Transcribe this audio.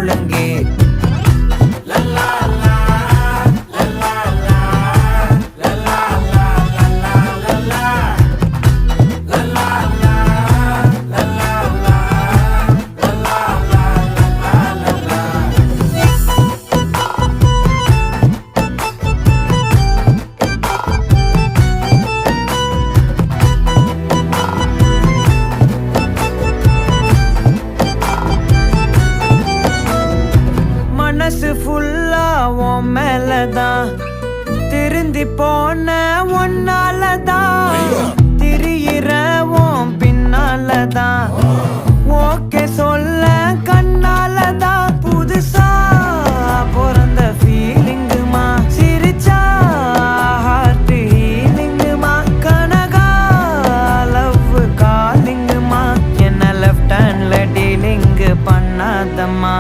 முழங்கே. மனசு ஃபுல்லா உன் மேலதான், திருந்தி போன ஒன்னாலதான், திரியிற உன் பின்னாலதான், ஓகே சொல்ல கண்ணாலதான். புதுசா பிறந்த ஃபீலிங்குமா, சிரிச்சா ஹார்ட் ஹீலிங்குமா, கனகா லவ் காலிங்குமா, என்ன லெஃப்ட் ஹேண்ட்ல டீலிங்கு பண்ணாதம்மா.